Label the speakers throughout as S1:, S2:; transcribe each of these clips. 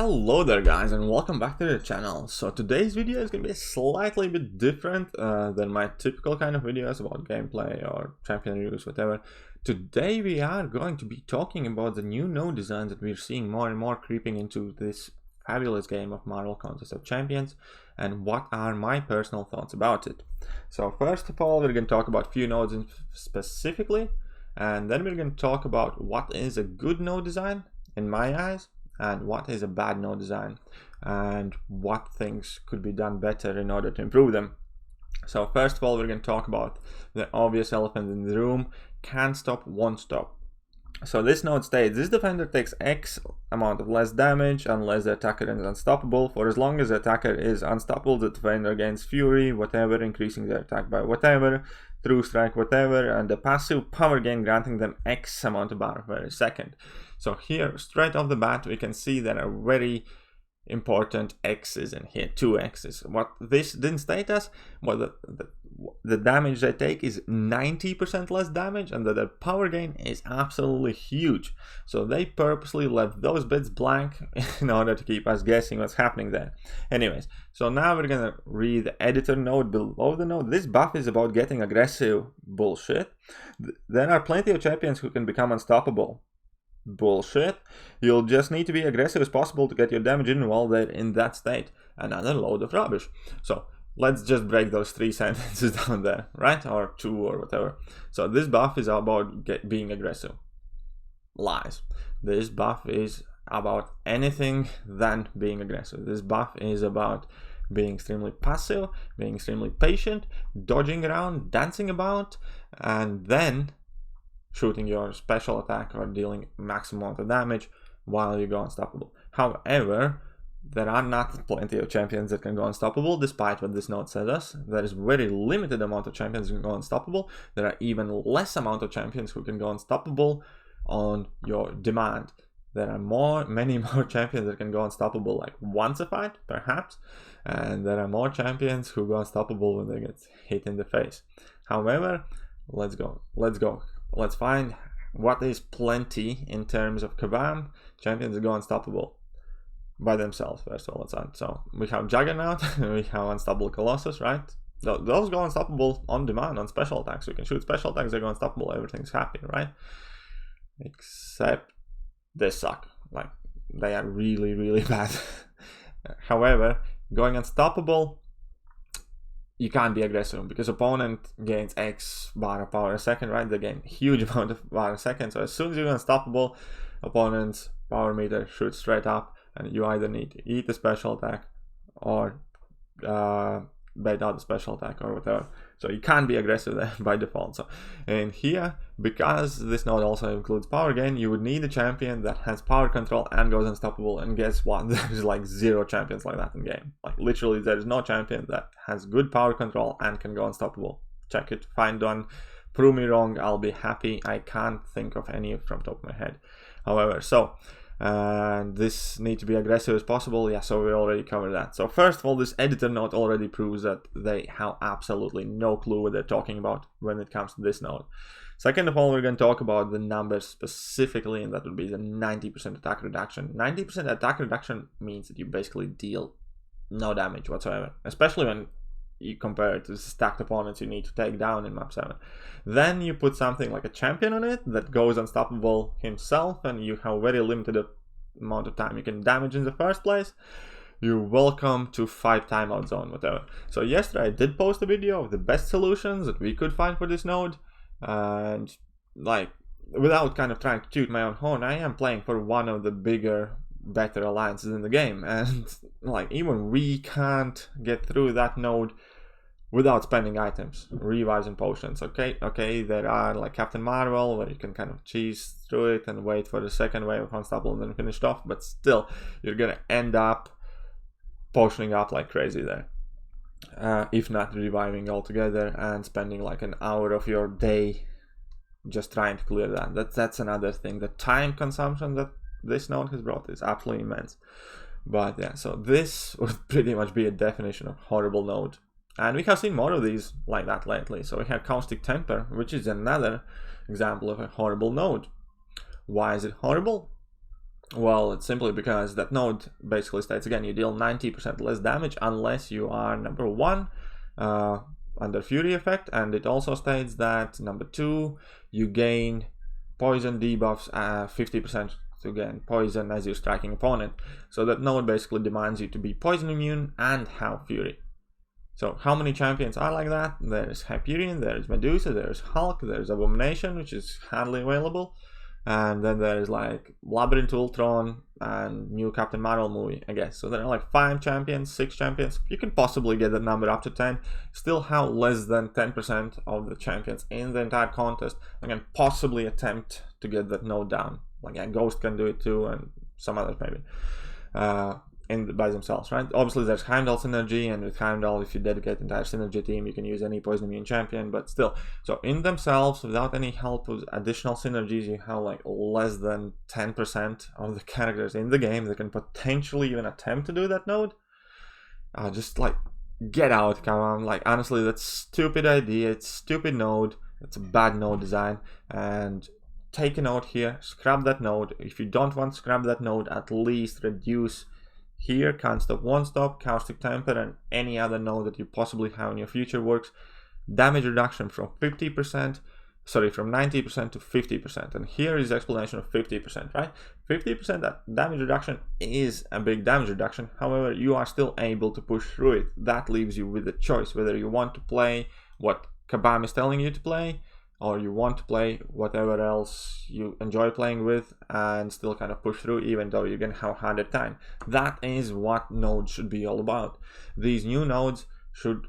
S1: Hello there guys, and welcome back to the channel. So today's video is going to be slightly bit different than my typical kind of videos about gameplay or champion reviews, whatever. Today we are going to be talking about the new node designs that we're seeing more and more creeping into this fabulous game of Marvel Contest of Champions, and what are my personal thoughts about it. So first of all, we're going to talk about a few nodes specifically, and then we're going to talk about what is a good node design in my eyes, and what is a bad node design, and what things could be done better in order to improve them. So first of all, we're going to talk about the obvious elephant in the room: can't stop, won't stop. So this node states this defender takes X amount of less damage unless the attacker is unstoppable. For as long as the attacker is unstoppable, the defender gains fury, whatever, increasing their attack by whatever, through strike, whatever, and the passive power gain granting them X amount of power per second. So here, straight off the bat, we can see there are very important X's in here, two X's. What this didn't state us, well, the damage they take is 90% less damage, and that the power gain is absolutely huge. So they purposely left those bits blank in order to keep us guessing what's happening there. Anyways, so now we're gonna read the editor node below the node. This buff is about getting aggressive. Bullshit. There are plenty of champions who can become unstoppable. Bullshit. You'll just need to be aggressive as possible to get your damage in while they're in that state. Another load of rubbish. So let's just break those three sentences down there, right? Or two or whatever. So this buff is about being aggressive. Lies. This buff is about anything than being aggressive. This buff is about being extremely passive, being extremely patient, dodging around, dancing about, and then shooting your special attack or dealing maximum amount of damage while you go unstoppable. However, there are not plenty of champions that can go unstoppable, despite what this node says us. There is very limited amount of champions who can go unstoppable. There are even less amount of champions who can go unstoppable on your demand. There are many more champions that can go unstoppable like once a fight, perhaps, and there are more champions who go unstoppable when they get hit in the face. However, let's go. Let's find what is plenty in terms of Kabam champions that go unstoppable by themselves. First of all, let's add. So we have Juggernaut, we have Unstoppable Colossus, right? Those go unstoppable on demand on special attacks. We can shoot special attacks, they go unstoppable, everything's happy, right? Except they suck. Like, they are really, really bad. However, going unstoppable, you can't be aggressive because opponent gains X bar of power a second, right? They gain huge amount of power a second. So as soon as you're unstoppable, opponent's power meter shoots straight up, and you either need to eat the special attack or bait out the special attack or whatever. So you can't be aggressive there by default. So in here, because this node also includes power gain, you would need a champion that has power control and goes unstoppable. And guess what? There's like 0 champions like that in game. Like literally, there is no champion that has good power control and can go unstoppable. Check it, find one, prove me wrong, I'll be happy. I can't think of any from top of my head. However, so this need to be aggressive as possible. Yeah, so we already covered that. So first of all, this editor node already proves that they have absolutely no clue what they're talking about when it comes to this node. Second of all, we're going to talk about the numbers specifically, and that would be the 90% attack reduction. 90% attack reduction means that you basically deal no damage whatsoever, especially when you compare it to stacked opponents you need to take down in map 7. Then you put something like a champion on it that goes unstoppable himself, and you have very limited amount of time you can damage in the first place. You're welcome to 5 timeout zone, whatever. So yesterday I did post a video of the best solutions that we could find for this node, and like, without kind of trying to toot my own horn, I am playing for one of the better alliances in the game, and like even we can't get through that node without spending items, revives and potions. Okay, there are like Captain Marvel where you can kind of cheese through it and wait for the second wave of unstoppable and then finish it off, but still you're gonna end up potioning up like crazy there, if not reviving altogether and spending like an hour of your day just trying to clear that. That's another thing. The time consumption that this node has brought is absolutely immense. But yeah, so this would pretty much be a definition of horrible node, and we have seen more of these like that lately. So we have Caustic Temper, which is another example of a horrible node. Why is it horrible? Well, it's simply because that node basically states, again, you deal 90% less damage unless you are number 1 under Fury effect, and it also states that number 2, you gain poison debuffs 50% to gain poison as you're striking opponent. So that node basically demands you to be poison immune and have Fury. So how many champions are like that? There's Hyperion, there's Medusa, there's Hulk, there's Abomination, which is hardly available. And then there's like Labyrinth Ultron and new Captain Marvel movie, I guess. So there are like 5 champions, 6 champions. You can possibly get that number up to 10. Still have less than 10% of the champions in the entire contest. I can possibly attempt to get that node down. Like Ghost can do it too, and some others maybe. By themselves, right? Obviously there's Heimdall synergy, and with Heimdall, if you dedicate the entire synergy team, you can use any poison immune champion, but still. So in themselves, without any help with additional synergies, you have like less than 10% of the characters in the game that can potentially even attempt to do that node. Just like, get out, come on. Like, honestly, that's stupid idea, it's stupid node, it's a bad node design, and take a note here, scrap that node. If you don't want to scrap that node, at least reduce here, Can't Stop, Won't Stop, Caustic Temper, and any other node that you possibly have in your future works. Damage reduction from 90% to 50%. And here is the explanation of 50%, right? 50% damage reduction is a big damage reduction. However, you are still able to push through it. That leaves you with a choice whether you want to play what Kabam is telling you to play, or you want to play whatever else you enjoy playing with and still kind of push through, even though you're gonna have a harder time. That is what nodes should be all about. These new nodes should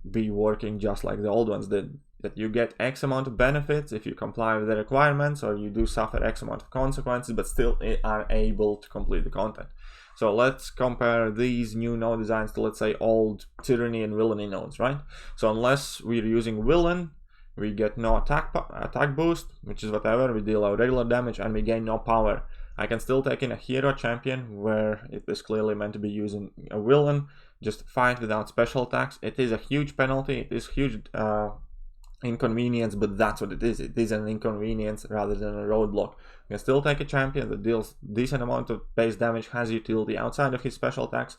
S1: be working just like the old ones did, that you get X amount of benefits if you comply with the requirements, or you do suffer X amount of consequences, but still are able to complete the content. So let's compare these new node designs to, let's say, old Tyranny and Villainy nodes, right? So unless we're using Villain, we get no attack boost, which is whatever, we deal our regular damage, and we gain no power. I can still take in a hero champion where it is clearly meant to be using a villain, just fight without special attacks. It is a huge penalty, it is huge inconvenience, but that's what it is. It is an inconvenience rather than a roadblock. You can still take a champion that deals decent amount of base damage, has utility outside of his special attacks,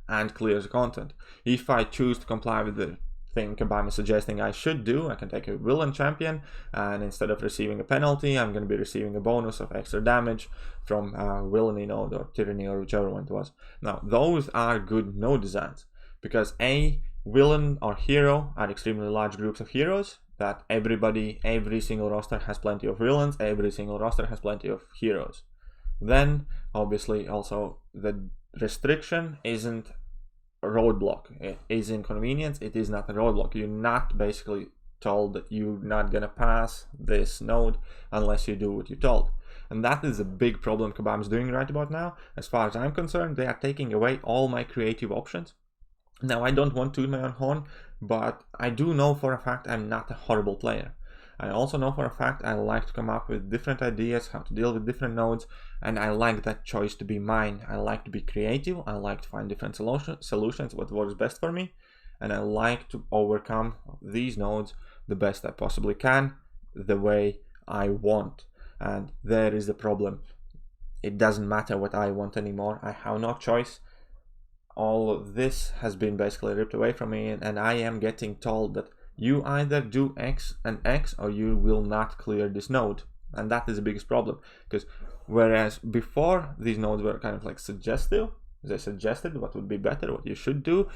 S1: and clears the content. If I choose to comply with the thing Kabam is suggesting I should do, I can take a villain champion, and instead of receiving a penalty, I'm going to be receiving a bonus of extra damage from Villainy node or Tyranny or whichever one it was. Now, those are good node designs, because a villain or hero are extremely large groups of heroes that every single roster has plenty of villains, every single roster has plenty of heroes. Then, obviously, also the restriction isn't roadblock. It is inconvenience, it is not a roadblock. You're not basically told that you're not gonna pass this node unless you do what you're told. And that is a big problem Kabam is doing right about now. As far as I'm concerned, they are taking away all my creative options. Now, I don't want to toot my own horn, but I do know for a fact I'm not a horrible player. I also know for a fact I like to come up with different ideas, how to deal with different nodes, and I like that choice to be mine. I like to be creative, I like to find different solutions, what works best for me, and I like to overcome these nodes the best I possibly can, the way I want. And there is the problem. It doesn't matter what I want anymore. I have no choice. All of this has been basically ripped away from me, and I am getting told that you either do X and X or you will not clear this node. And that is the biggest problem, because whereas before these nodes were kind of like suggestive, they suggested what would be better, what you should do.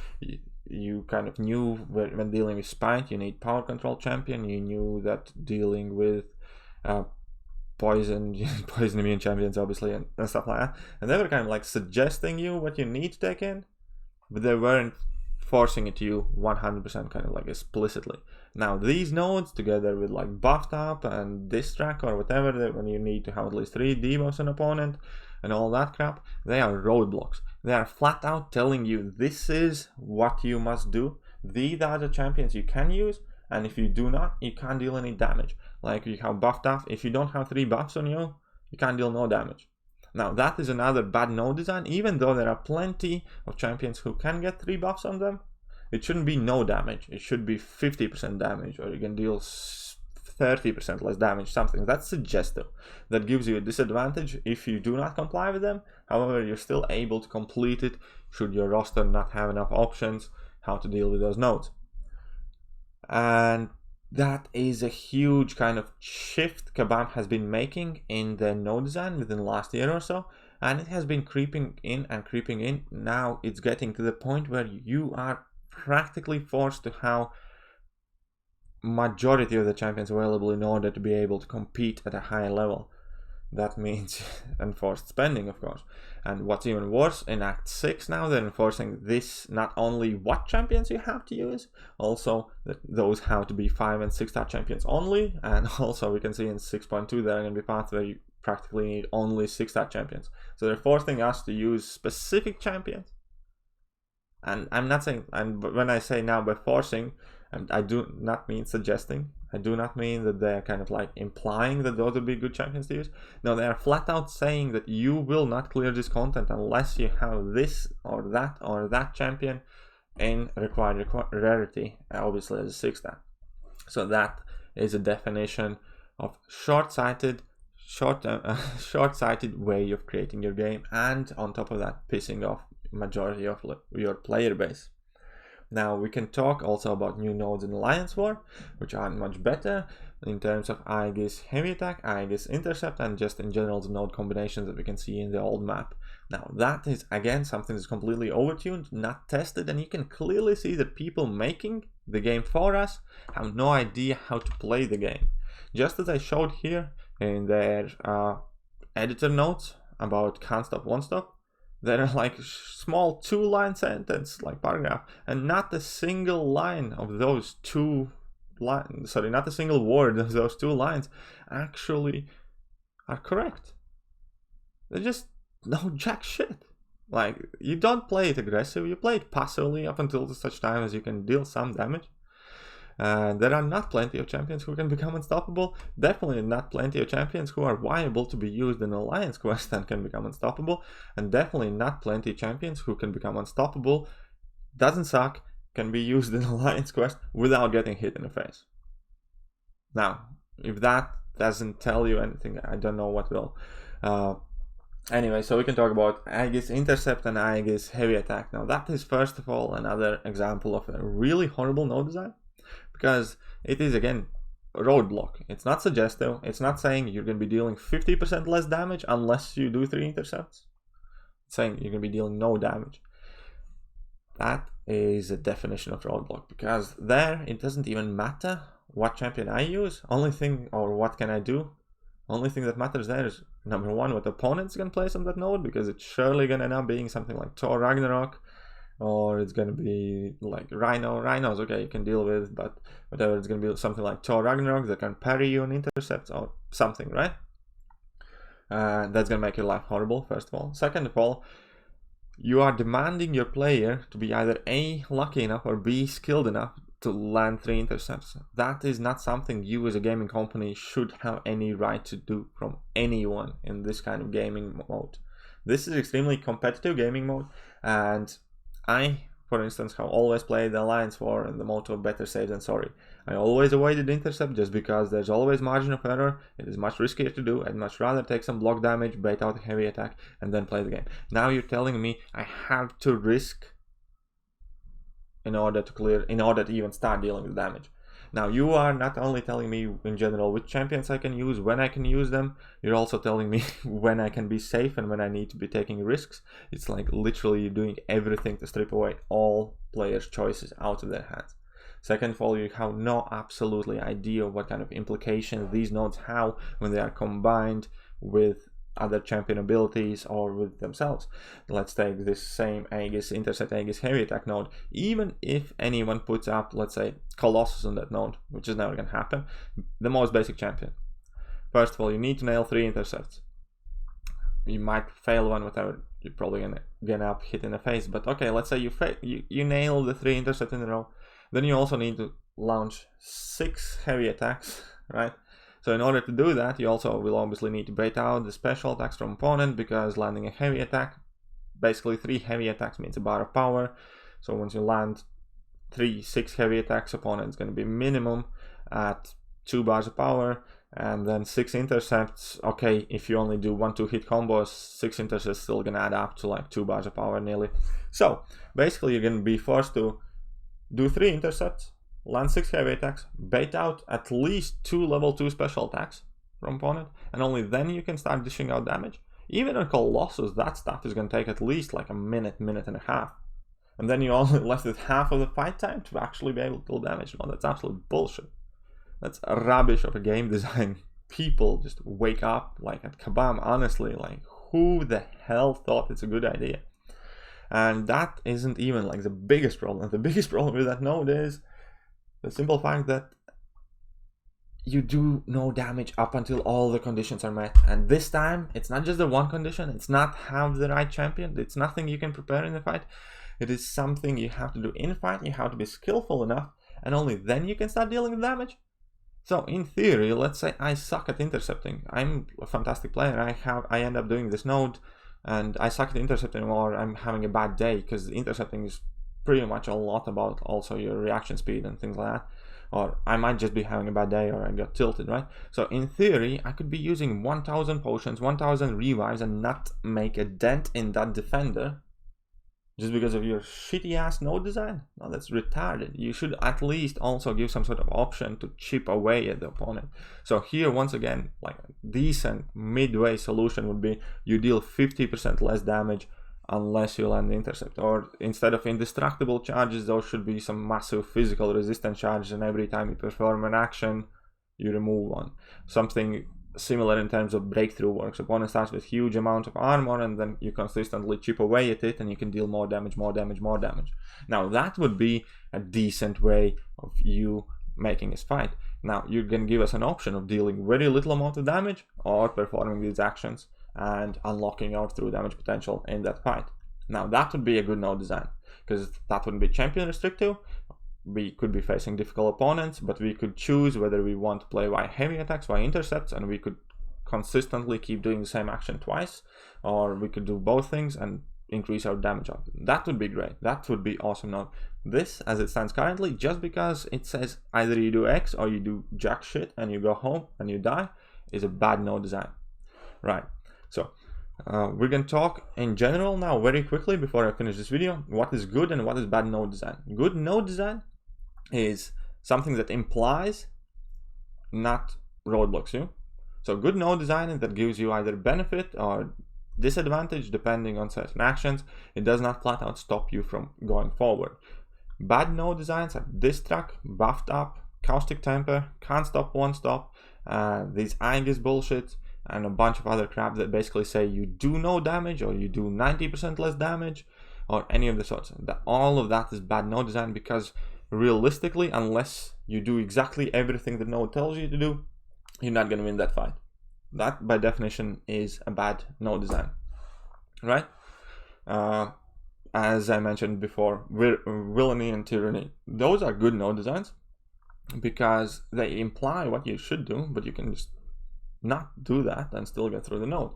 S1: You kind of knew when dealing with Spite you need power control champion, you knew that dealing with poison immune champions obviously, and stuff like that, and they were kind of like suggesting you what you need to take in, but they weren't forcing it to you 100% kind of like explicitly. Now these nodes, together with like buffed up and distract or whatever, when you need to have at least 3 debuffs an opponent and all that crap, they are roadblocks. They are flat out telling you this is what you must do, these are the champions you can use, and if you do not, you can't deal any damage. Like you have buffed up, if you don't have 3 buffs on you, you can't deal no damage. Now that is another bad node design. Even though there are plenty of champions who can get 3 buffs on them, it shouldn't be no damage. It should be 50% damage, or you can deal 30% less damage, something that's suggestive, that gives you a disadvantage if you do not comply with them. However, you're still able to complete it should your roster not have enough options how to deal with those nodes. And that is a huge kind of shift Kabam has been making in the node design within the last year or so, and it has been creeping in and creeping in. Now it's getting to the point where you are practically forced to have majority of the champions available in order to be able to compete at a high level. That means enforced spending, of course. And what's even worse, in Act 6 now, they're enforcing this, not only what champions you have to use, also that those have to be 5 and 6 star champions only, and also we can see in 6.2 there are going to be parts where you practically need only 6 star champions. So they're forcing us to use specific champions. And I'm not saying, and when I say now by forcing, and I do not mean suggesting, I do not mean that they're kind of like implying that those would be good champions to use. No, they are flat out saying that you will not clear this content unless you have this or that champion in required rarity, obviously as a 6 star. So that is a definition of short-sighted way of creating your game, and on top of that, pissing off majority of your player base. Now we can talk also about new nodes in Alliance War, which aren't much better in terms of Aegis heavy attack, Aegis intercept, and just in general the node combinations that we can see in the old map. Now that is again something that's completely overtuned, not tested, and you can clearly see that people making the game for us have no idea how to play the game. Just as I showed here in their editor notes about can't stop, won't stop, there are like small 2-line sentence, like paragraph, and not a single line of those two lines, sorry, not a single word of those 2 lines actually are correct. They're just no jack shit. Like, you don't play it aggressive, you play it passively up until such time as you can deal some damage. There are not plenty of champions who can become unstoppable. Definitely not plenty of champions who are viable to be used in Alliance Quest and can become unstoppable. And definitely not plenty of champions who can become unstoppable, doesn't suck, can be used in Alliance Quest without getting hit in the face. Now, if that doesn't tell you anything, I don't know what will. Anyway, so we can talk about Aegis Intercept and Aegis Heavy Attack. Now that is first of all another example of a really horrible node design, because it is again a roadblock. It's not suggestive, it's not saying you're going to be dealing 50% less damage unless you do 3 intercepts. It's saying you're going to be dealing no damage. That is a definition of roadblock, because there it doesn't even matter what champion I use, only thing, or what can I do. Only thing that matters there is, number one, what opponent's gonna place on that node, because it's surely gonna end up being something like Thor Ragnarok, or it's gonna be like Rhinos, okay, you can deal with, but whatever, it's gonna be something like Thor Ragnarok that can parry you and intercept or something, right? That's gonna make your life horrible, first of all. Second of all, you are demanding your player to be either A, lucky enough, or B, skilled enough to land 3 intercepts. That is not something you as a gaming company should have any right to do from anyone in this kind of gaming mode. This is extremely competitive gaming mode, and I, for instance, have always played the Alliance War in the motto of better safe than sorry. I always avoided intercept just because there's always margin of error. It is much riskier to do. I'd much rather take some block damage, bait out a heavy attack, and then play the game. Now you're telling me I have to risk in order to even start dealing with damage. Now you are not only telling me in general which champions I can use, when I can use them, you're also telling me when I can be safe and when I need to be taking risks. It's like literally you're doing everything to strip away all players' choices out of their hands. Second of all, you have no absolutely idea what kind of implications these nodes have when they are combined with other champion abilities or with themselves. Let's take this same Aegis Intercept, Aegis Heavy Attack node. Even if anyone puts up, let's say, Colossus on that node, which is never gonna happen, the most basic champion. First of all, you need to nail 3 intercepts. You might fail one, whatever, you're probably gonna get up hit in the face, but okay, let's say you nail the 3 intercepts in a row. Then you also need to launch 6 heavy attacks, right? So in order to do that, you also will obviously need to bait out the special attacks from opponent, because landing a heavy attack, basically 3 heavy attacks means a bar of power. So once you land 6 heavy attacks, opponent is going to be minimum at 2 bars of power, and then 6 intercepts. Okay, if you only do 1-2 hit combos, 6 intercepts still gonna add up to like 2 bars of power nearly. So basically you're gonna be forced to do 3 intercepts, land 6 heavy attacks, bait out at least 2 level 2 special attacks from opponent, and only then you can start dishing out damage. Even on Colossus, that stuff is gonna take at least like a minute, minute and a half. And then you're only left with half of the fight time to actually be able to deal damage. No, that's absolute bullshit. That's rubbish of a game design. People just wake up, like at Kabam, honestly, like who the hell thought it's a good idea? And that isn't even like the biggest problem. The biggest problem with that node is the simple fact that you do no damage up until all the conditions are met. And this time, it's not just the one condition, it's not have the right champion, it's nothing you can prepare in the fight. It is something you have to do in fight, you have to be skillful enough, and only then you can start dealing with damage. So in theory, let's say I suck at intercepting. I'm a fantastic player, I end up doing this node, and I suck at intercepting, or I'm having a bad day, because intercepting is pretty much a lot about also your reaction speed and things like that. Or I might just be having a bad day, or I got tilted, right? So in theory, I could be using 1000 potions, 1000 revives, and not make a dent in that defender just because of your shitty ass node design. No, that's retarded. You should at least also give some sort of option to chip away at the opponent. So here, once again, like a decent midway solution would be you deal 50% less damage unless you land the intercept, or instead of indestructible charges, those should be some massive physical resistance charges, and every time you perform an action you remove one. Something similar in terms of breakthrough works. Opponent starts with huge amount of armor, and then you consistently chip away at it, and you can deal more damage, more damage, more damage. Now that would be a decent way of you making this fight. Now you can give us an option of dealing very little amount of damage or performing these actions and unlocking our true damage potential in that fight. Now that would be a good node design, because that wouldn't be champion restrictive. We could be facing difficult opponents, but we could choose whether we want to play by heavy attacks, by intercepts, and we could consistently keep doing the same action twice, or we could do both things and increase our damage output. That would be great. That would be awesome node. This, as it stands currently, just because it says either you do X or you do jack shit and you go home and you die, is a bad node design. Right. So we're going to talk in general now very quickly before I finish this video, what is good and what is bad node design. Good node design is something that implies, not roadblocks you. So good node design is that gives you either benefit or disadvantage depending on certain actions. It does not flat out stop you from going forward. Bad node designs are Distract, Buffed Up, Caustic Temper, Can't Stop, Won't Stop, these Aegis bullshit, and a bunch of other crap that basically say you do no damage, or you do 90% less damage, or any of the sorts. All of that is bad node design, because realistically, unless you do exactly everything the node tells you to do, you're not going to win that fight. That, by definition, is a bad node design, right? As I mentioned before, villainy and tyranny, those are good node designs because they imply what you should do, but you can just not do that and still get through the node,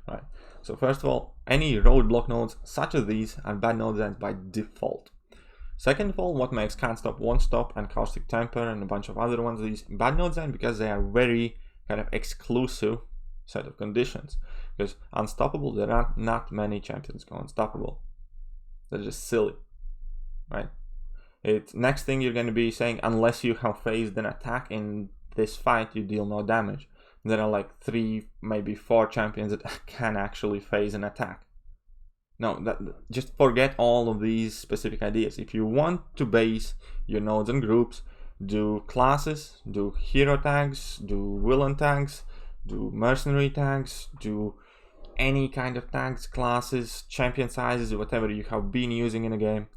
S1: right? So first of all, any roadblock nodes such as these are bad node designs by default. Second of all, what makes Can't Stop, Won't Stop, and Caustic Temper and a bunch of other ones these bad node design, because they are very kind of exclusive set of conditions. Because unstoppable, there are not many champions go unstoppable. They're just silly, right? Next thing you're going to be saying, unless you have phased an attack in this fight, you deal no damage. There are like 3, maybe 4 champions that can actually phase an attack. No, just forget all of these specific ideas. If you want to base your nodes and groups, do classes, do hero tags, do villain tags, do mercenary tags, do any kind of tags, classes, champion sizes, whatever you have been using in a game.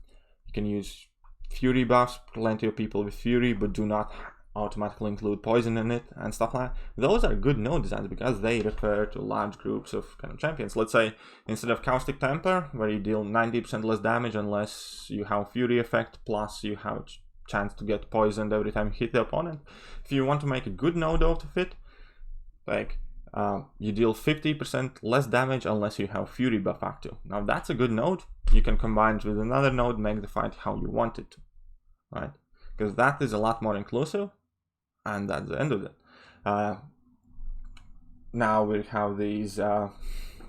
S1: You can use fury buffs, plenty of people with fury, but do not automatically include poison in it and stuff like that. Those are good node designs because they refer to large groups of kind of champions. Let's say instead of Caustic Temper, where you deal 90% less damage unless you have fury effect, plus you have a chance to get poisoned every time you hit the opponent. If you want to make a good node out of it, like you deal 50% less damage unless you have fury buff active. Now that's a good node. You can combine it with another node, make the fight how you want it to, right? Because that is a lot more inclusive. and that's the end of it. Now we have these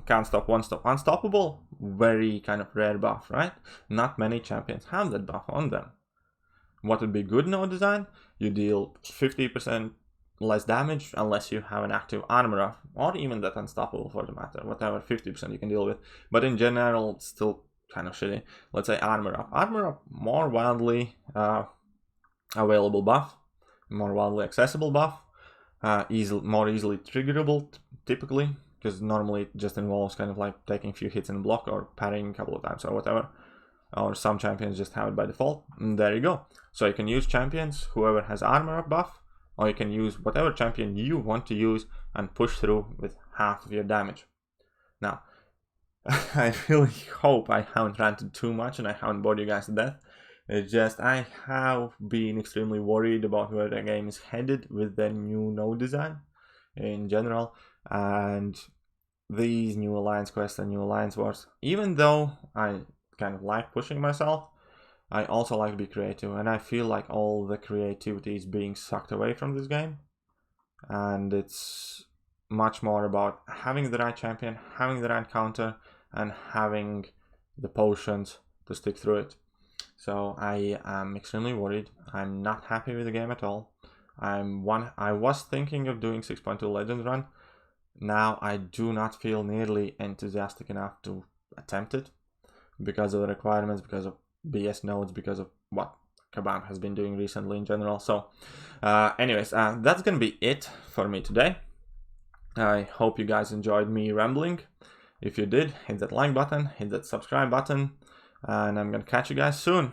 S1: can't stop, won't stop, unstoppable, very kind of rare buff, right? Not many champions have that buff on them. What would be good node design? You deal 50% less damage unless you have an active armor up, or even that unstoppable for the matter, whatever, 50% you can deal with. But in general, it's still kind of shitty. Let's say armor up. Armor up, more widely available buff, more widely accessible buff, more easily triggerable typically, because normally it just involves kind of like taking a few hits in block or parrying a couple of times or whatever. Or some champions just have it by default, and there you go. So you can use champions, whoever has armor up buff, or you can use whatever champion you want to use and push through with half of your damage. Now, I really hope I haven't ranted too much and I haven't bored you guys to death. It's just I have been extremely worried about where the game is headed with the new node design in general, and these new alliance quests and new alliance wars. Even though I kind of like pushing myself, I also like to be creative, and I feel like all the creativity is being sucked away from this game, and it's much more about having the right champion, having the right counter, and having the potions to stick through it. So I am extremely worried. I'm not happy with the game at all. I was thinking of doing 6.2 Legends run. Now I do not feel nearly enthusiastic enough to attempt it because of the requirements, because of BS nodes, because of what Kabam has been doing recently in general. So anyways, that's gonna be it for me today. I hope you guys enjoyed me rambling. If you did, hit that like button, hit that subscribe button, and I'm gonna catch you guys soon.